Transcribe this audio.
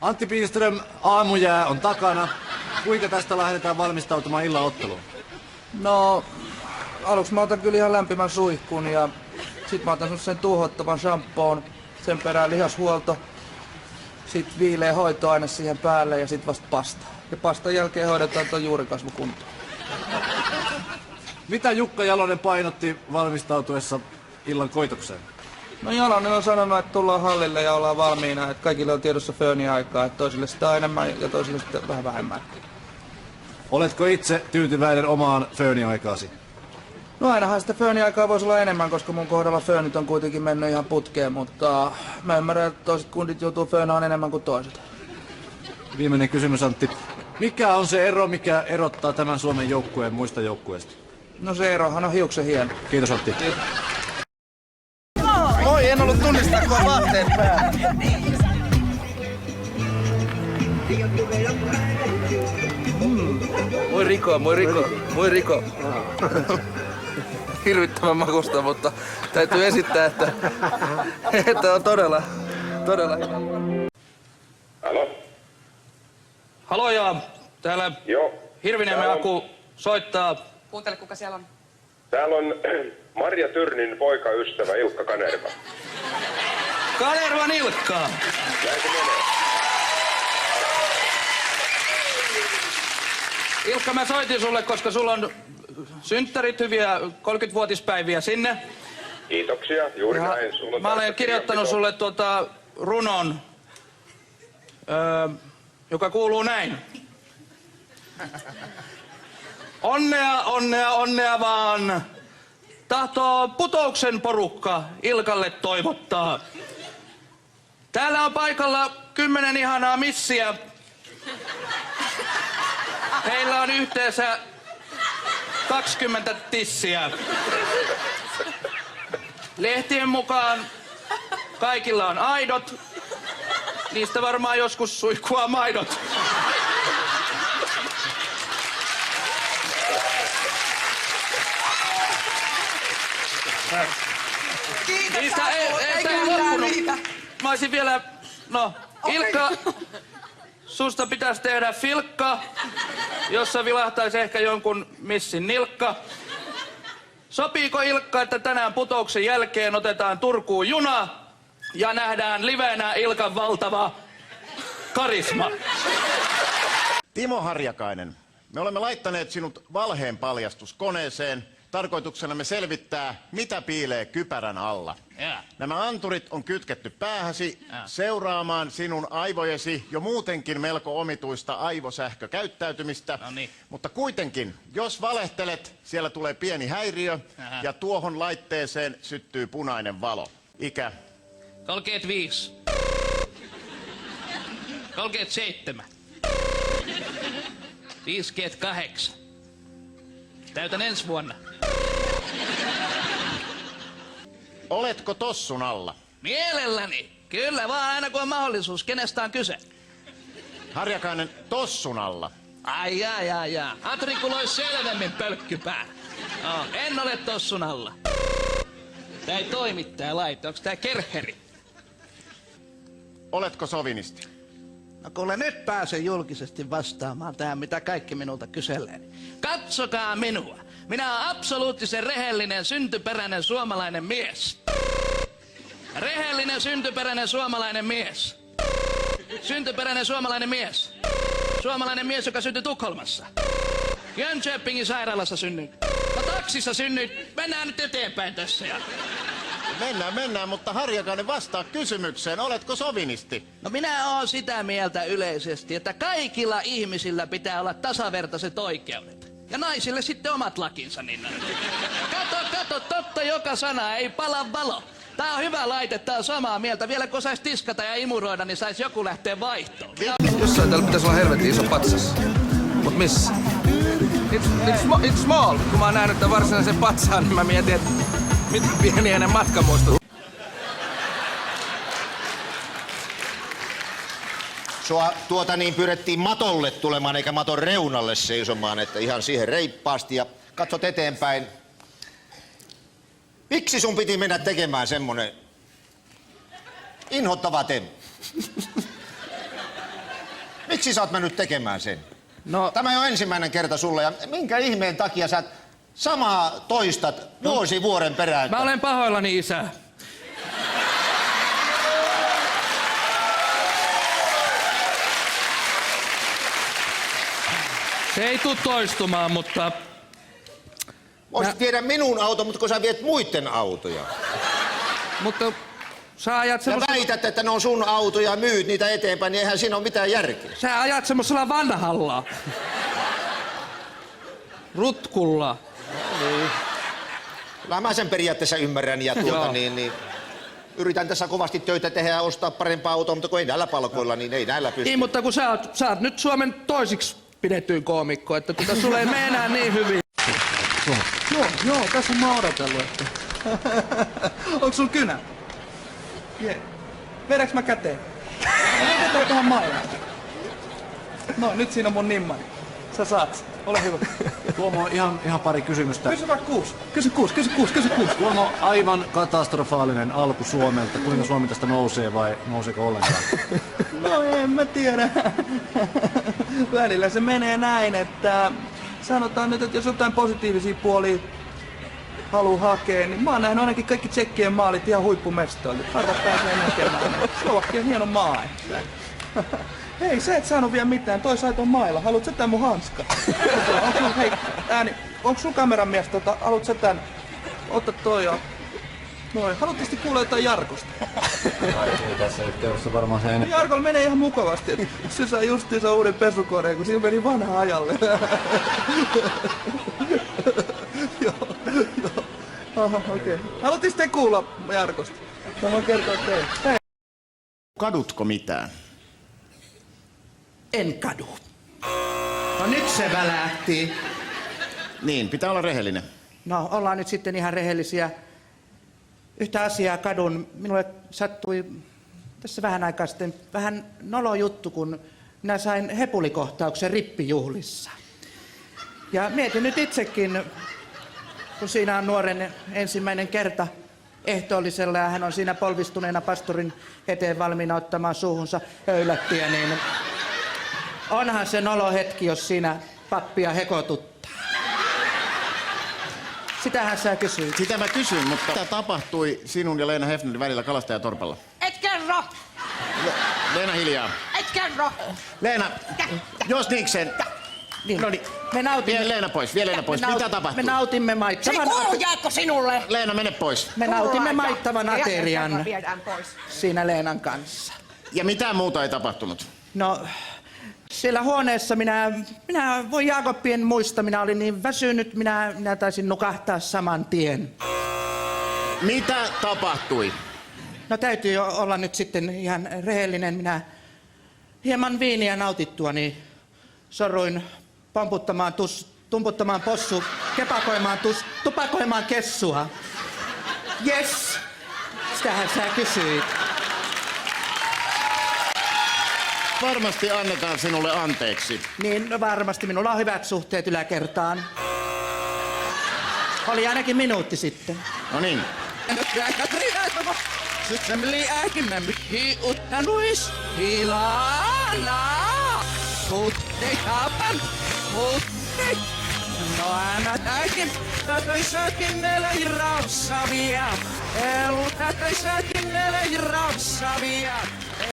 Antti Pihlström, aamujää on takana. Kuinka tästä lähdetään valmistautumaan illan otteluun? No, aluksi mä otan kyllä ihan lämpimän suihkun ja sit mä otan sen tuhottavan shampoon, sen perään lihashuolto, sit viileä hoitoaine siihen päälle ja sit vasta pasta. Ja pastan jälkeen hoidetaan tuon juurikasvu kuntoon. Mitä Jukka Jalonen painotti valmistautuessa illan koitokseen? No Jalonen on sanonut, että tullaan hallille ja ollaan valmiina, että kaikille on tiedossa fööniaikaa, että toisille sitä enemmän ja toisille sitten vähän vähemmän. Oletko itse tyytyväinen omaan fööniaikaasi? No ainahan sitä fööniaikaa voisi olla enemmän, koska mun kohdalla föönit on kuitenkin mennyt ihan putkeen, mutta mä ymmärrän, että toiset kundit joutuu föönaan enemmän kuin toiset. Viimeinen kysymys, Antti. Mikä on se ero, mikä erottaa tämän Suomen joukkueen muista joukkueista? No se erohan on hiuksen hieno. Kiitos, Antti. Kiitos. Moi, en ollut tunnistaa, kun on vaatteet päällä. Moi Riko. Hirvittävän makusta, mutta täytyy esittää, että on todella hyvä. Halo? Haloja, täällä Joo. Hirviniemen Aku soittaa. Kuuntele, kuka siellä on. Täällä on Marja Tyrnin poikaystävä Ilkka Kanerva. Kanervan Ilkka. Näin se menee. Ilkka, mä soitin sulle, koska sulla on synttärit, hyviä 30-vuotispäiviä sinne. Kiitoksia, juuri näin. Mä olen kirjoittanut sulle runon, joka kuuluu näin. Onnea vaan. Tahtoo Putouksen porukka Ilkalle toivottaa. Täällä on paikalla 10 ihanaa missiä. Heillä on yhteensä 20 tissiä. Lehtien mukaan kaikilla on aidot. Niistä varmaan joskus suihkua maidot. Niistä ei loppunut. Mä olisin vielä... No, Ilkka, susta pitäisi tehdä filkka, jossa vilahtaisi ehkä jonkun missin nilkka. Sopiiko Ilkka, että tänään Putouksen jälkeen otetaan Turkuun juna ja nähdään livenä Ilkan valtava karisma? Timo Harjakainen, me olemme laittaneet sinut valheen paljastuskoneeseen. Tarkoituksenamme selvittää, mitä piilee kypärän alla. Nämä anturit on kytketty päähäsi seuraamaan sinun aivojesi jo muutenkin melko omituista aivosähkökäyttäytymistä. Mutta kuitenkin, jos valehtelet, siellä tulee pieni häiriö ja tuohon laitteeseen syttyy punainen valo. Ikä? 35. 37. 58. Täytän ensi vuonna. Oletko tossun alla? Mielelläni. Kyllä vaan, aina kun on mahdollisuus. Kenestä on kyse? Harjakainen, tossun alla. Ai. Atrikulla olisi selvemmin pölkkypää. No, en ole tossun alla. Tää ei toimi tää laite. Onks tää kerheri? Oletko sovinisti? No kuule, nyt pääsen julkisesti vastaamaan tähän, mitä kaikki minulta kyselee. Katsokaa minua. Minä olen absoluuttisen rehellinen, syntyperäinen suomalainen mies. Rehellinen, syntyperäinen suomalainen mies. Syntyperäinen suomalainen mies. Suomalainen mies, joka syntyi Tukholmassa. Jönköpingin sairaalassa synnyin. No taksissa synnyin. Mennään nyt eteenpäin tässä. Mennään, mutta Harjakainen vastaa kysymykseen. Oletko sovinisti? No minä oon sitä mieltä yleisesti, että kaikilla ihmisillä pitää olla tasavertaiset oikeudet. Ja naisille sitten omat lakinsa, niin kato, totta joka sana, ei pala valo. Tää on hyvä laite, tää on samaa mieltä. Vielä kun sais tiskata ja imuroida, niin sais joku lähteä vaihtoon. Jossain täällä pitäisi olla helvetin iso patsas. Mut missä? It's small. Kun mä oon nähnyt tämän varsinaisen patsaan, niin mä mietin, että mitä pieniä ne matkamuistot. Sua pyydettiin matolle tulemaan eikä maton reunalle seisomaan, että ihan siihen reippaasti ja katsot eteenpäin. Miksi sun piti mennä tekemään semmonen inhottava temppu? Miksi sä oot mennyt tekemään sen? No, Tämä ei ole ensimmäinen kerta sulle ja minkä ihmeen takia sä samaa toistat vuosi vuoden perään? Mä olen pahoillani, isä. Se ei tule toistumaan, mutta Voisit viedä minun auto, mutta kun sä viet muiden autoja. sä ajat Ja semmosella... väität, että ne on sun autoja ja myyt niitä eteenpäin, niin eihän siinä ole mitään järkeä. Sä ajat semmosella vanhalla. Rutkulla. Kyllä mä sen periaatteessa ymmärrän ja Joo. yritän tässä kovasti töitä tehdä ja ostaa parempaa autoa, mutta kun ei näillä palkoilla, niin ei näillä pysty. Niin, mutta kun sä oot nyt Suomen toisiksi pidettyyn koomikko, että sulle ei mene enää niin hyvin. joo, tässä mä oon odotellut, että... Onks sul kynä? Jee. Vedäks mä käteen? Vedetään tähän maailmaan. No, nyt siinä on mun nimmani. Sä saat sen. Ole hyvä. Tuomo, ihan pari kysymystä. Kysy vaikka 6. Kysy 6. Tuomo, aivan katastrofaalinen alku Suomelta. Kuinka Suomi tästä nousee vai nouseeko ollenkaan? No en mä tiedä. Välillä se menee näin, että sanotaan nyt, että jos jotain positiivisia puolia haluu hakea, niin mä oon nähnyt ainakin kaikki tsekkien maalit ihan huippumestoilta. Harva pääsee näkemään. Slovakkia on hieno maa. Hei, sä et saanut vielä mitään. Toi sai ton mailla. Haluat sä tän mun hanska? Onks sun kameramies haluat sä tän? Ota toi ja... Noin. Haluat tietysti kuulla jotain Jarkosta? Ei tässä yhteydessä varmaan se enemmän. Jarkolla menee ihan mukavasti. Et se sai justiinsa uuden pesukoneen, kun sillä meni vanha ajalle. Joo. Aha, okei. Haluatte sitten kuulla Jarkosta? Mä voin kertoa teille. Hei. Kadutko mitään? En kadu. No nyt se välähti. Niin, pitää olla rehellinen. No, ollaan nyt sitten ihan rehellisiä. Yhtä asiaa kadun. Minulle sattui tässä vähän aikaa sitten vähän nolo juttu, kun minä sain hepulikohtauksen rippijuhlissa. Ja mietin nyt itsekin, kun siinä on nuoren ensimmäinen kerta ehtoollisella ja hän on siinä polvistuneena pastorin eteen valmiina ottamaan suuhunsa höylättiä, niin onhan se nolo hetki, jos siinä pappia hekotuttaa. Sitähän sä kysyit. Sitä mä kysyn, mutta mitä tapahtui sinun ja Leena Hefnerin välillä Kalastajatorpalla? Et kerro! Leena hiljaa. Et kerro! Leena, jos niikseen. Niin. No niin. Me nautimme... Vie Leena pois, Mitä tapahtui? Me nautimme Se maittavan... kuuluu Jaakko sinulle! Leena, mene pois. Me nautimme maittavan aterian Viedään pois. siinä Leenan kanssa. Ja mitään muuta ei tapahtunut. No, siellä huoneessa minä voi Jaakobien muista, minä olin niin väsynyt, minä taisin nukahtaa saman tien. Mitä tapahtui? No täytyy jo olla nyt sitten ihan rehellinen. Minä hieman viiniä nautittuani sorruin tumputtamaan possu, tupakoimaan kessua. Yes! Sitähän sä kysyit. Varmasti annetaan sinulle anteeksi. Niin, no varmasti. Minulla on hyvät suhteet yläkertaan. Oli ainakin minuutti sitten. No niin. No aina täykin, tätöissäkin neljä rausavia. Tätöissäkin neljä rausavia.